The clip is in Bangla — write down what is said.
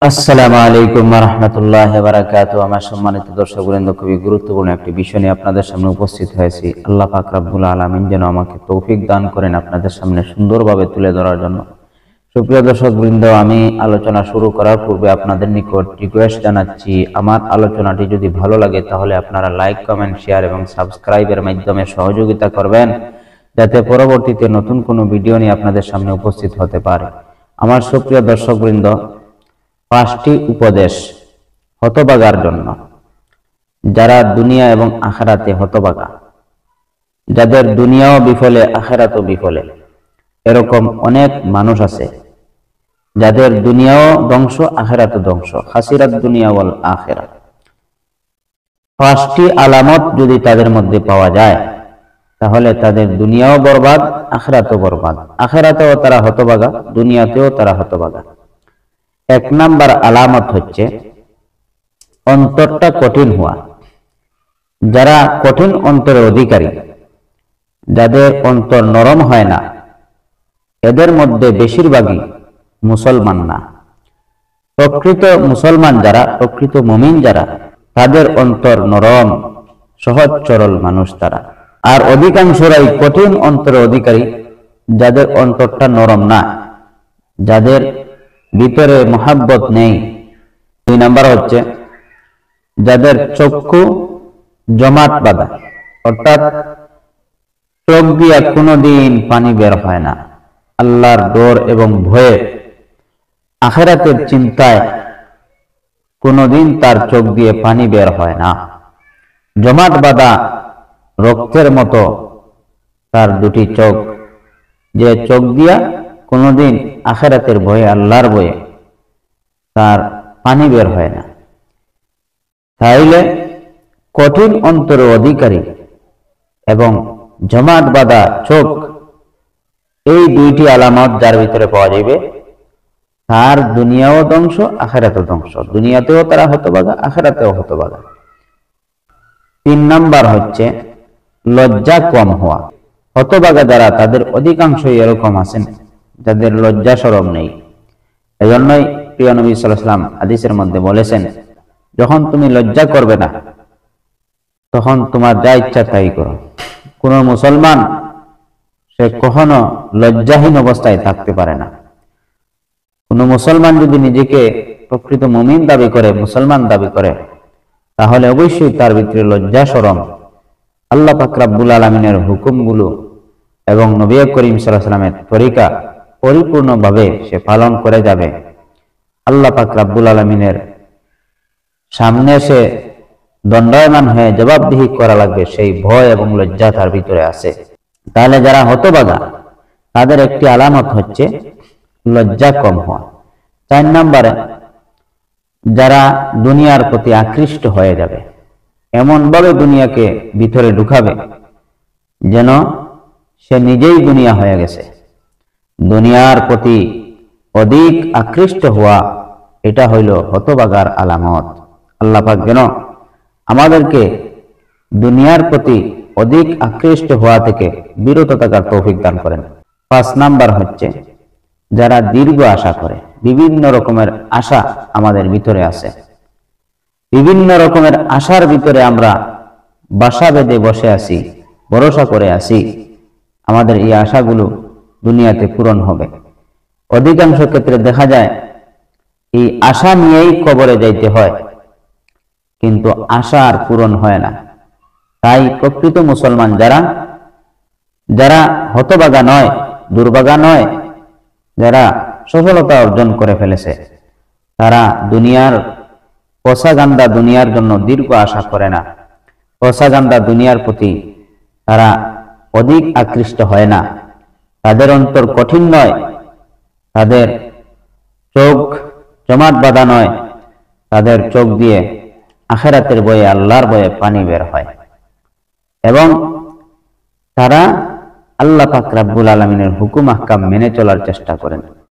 আসসালামু আলাইকুম ওয়া রাহমাতুল্লাহি ওয়া বারাকাতুহু। আমার সম্মানিত দর্শকবৃন্দ, খুবই গুরুত্বপূর্ণ একটি বিষয় নিয়ে আপনাদের সামনে উপস্থিত হয়েছি। আল্লাহ পাক রব্বুল আলামিন যেন আমাকে তৌফিক দান করেন আপনাদের সামনে সুন্দরভাবে তুলে ধরার জন্য। সুপ্রিয় দর্শকবৃন্দ, আমি আলোচনা শুরু করার পূর্বে আপনাদের নিকট রিকোয়েস্ট জানাচ্ছি, আমার আলোচনাটি যদি ভালো লাগে তাহলে আপনারা লাইক, কমেন্ট, শেয়ার এবং সাবস্ক্রাইবের মাধ্যমে সহযোগিতা করবেন, যাতে পরবর্তীতে নতুন কোনো ভিডিও নিয়ে আপনাদের সামনে উপস্থিত হতে পারে। আমার সুপ্রিয় দর্শকবৃন্দ, 5টি উপদেশ হতভাগার জন্য, যারা দুনিয়া এবং আখিরাতে হতভাগা, যাদের দুনিয়াও বিফলে আখিরাতও বিফলে। এরকম অনেক মানুষ আছে যাদের দুনিয়াও ধ্বংস আখিরাতও ধ্বংস, খাসিরাত দুনিয়া ওয়াল আখিরা। 5টি আলামত যদি তাদের মধ্যে পাওয়া যায় তাহলে তাদের দুনিয়াও বরবাদ, আখিরাতও বরবাদ। আখিরাতেও তারা হতভাগা, দুনিয়াতেও তারা হতভাগা। 1 নাম্বার আলামত হচ্ছে অন্তরটা কঠিন হওয়া। যারা কঠিন অন্তরের অধিকারী, যাদের অন্তর নরম হয় না, এদের মধ্যে বেশিরভাগই মুসলমান না। প্রকৃত মুসলমান যারা, প্রকৃত মুমিন যারা, তাদের অন্তর নরম, সহজ সরল মানুষ তারা। আর অধিকাংশরাই কঠিন অন্তরের অধিকারী, যাদের অন্তরটা নরম না, যাদের ভিতরে মহাব্বত নেই। 2 নাম্বার হচ্ছে যাদের চক্ষু জমাট বাঁধা, অর্থাৎ চোখ দিয়া কোনোদিন পানি বের হয় না। আল্লাহর ডর এবং ভয়ে, আখিরাতের চিন্তায় কোনোদিন তার চোখ দিয়ে পানি বের হয় না। জমাট বাঁধা রক্তের মতো তার 2টি চোখ, যে চোখ দিয়া কোনোদিন আখিরাতের ভয়ে, আল্লাহর ভয়ে তার পানি বের হয় না। তাইলে কঠিন অন্তরের অধিকারী এবং জমাট বাঁধা চোখ, এই 2টি আলামত যার ভিতরে পাওয়া যাবে, তার দুনিয়াও ধ্বংস, আখিরাতেও ধ্বংস। দুনিয়াতেও তারা হতভাগা, আখিরাতেও হতভাগা। 3 নাম্বার হচ্ছে লজ্জা কম হওয়া। হতভাগা যারা, তাদের অধিকাংশই এরকম আছেন যাদের লজ্জা শরম নেই। এজন্যই প্রিয় নবী সাল্লাল্লাহু আলাইহি ওয়াসাল্লাম হাদিসের মধ্যে বলেছেন, যখন তুমি লজ্জা করবে না তখন তোমার যা ইচ্ছা তাই করো। কোন মুসলমান সে কখনো লজ্জাহীন অবস্থায় থাকতে পারে না। কোন মুসলমান যদি নিজেকে প্রকৃত মুমিন দাবি করে, মুসলমান দাবি করে, তাহলে অবশ্যই তার ভিতরে লজ্জা শরম, আল্লাহ পাক রব্বুল আলামিনের হুকুমগুলো এবং নবী করিম সাল্লাল্লাহু আলাইহি ওয়াসাল্লামের তরিকা পরিপূর্ণভাবে সে পালন করে যাবে। আল্লাহ পাক রব্বুল আলামিনের সামনে সে দণ্ডায়মান হয়ে জবাবদিহি করা লাগবে, সেই ভয় এবং লজ্জা তার ভিতরে আছে। তাহলে যারা হতভাগা, তাদের একটি আলামত হচ্ছে লজ্জা কম হওয়া। 4 নম্বরে যারা দুনিয়ার প্রতি আকৃষ্ট হয়ে যাবে, এমন ভাবে দুনিয়াকে ভিতরে ঢুকাবে যেন সে নিজেই দুনিয়া হয়ে গেছে। দুনিয়ার প্রতি অধিক আকৃষ্ট হওয়া, এটা হইল হতভাগার আলামত। আল্লাহ পাক যেন আমাদেরকে দুনিয়ার প্রতি অধিক আকৃষ্ট হওয়া থেকে বিরত থাকার তৌফিক দান করেন। 5 নাম্বার হচ্ছে যারা দীর্ঘ আশা করে। বিভিন্ন রকমের আশা আমাদের ভিতরে আছে। বিভিন্ন রকমের আশার ভিতরে আমরা বাসা বেঁধে বসে আছি, ভরসা করে আছি আমাদের এই আশাগুলো দুনিয়াতে পূরণ হবে। অধিকাংশ ক্ষেত্রে দেখা যায় এই আশা নিয়েই কবরে যাইতে হয়, কিন্তু আশা আর পূরণ হয় না। তাই প্রকৃত মুসলমান যারা, যারা হতভাগা নয়, দুর্ভাগা নয়, যারা সফলতা অর্জন করে ফেলেছে, তারা দুনিয়ার পসাগান্দা দুনিয়ার জন্য দীর্ঘ আশা করে না। পসাগান্দা দুনিয়ার প্রতি তারা অধিক আকৃষ্ট হয় না। তাদের অন্তর কঠিন নয়, তাদের চোখ জমাট বাঁধা নয়, তাদের চোখ দিয়ে আখিরাতের ভয়ে, আল্লাহর ভয়ে পানি বের হয়। এবং তারা আল্লাহ পাক রব্বুল আলামিনের হুকুম আহকাম মেনে চলার চেষ্টা করেন।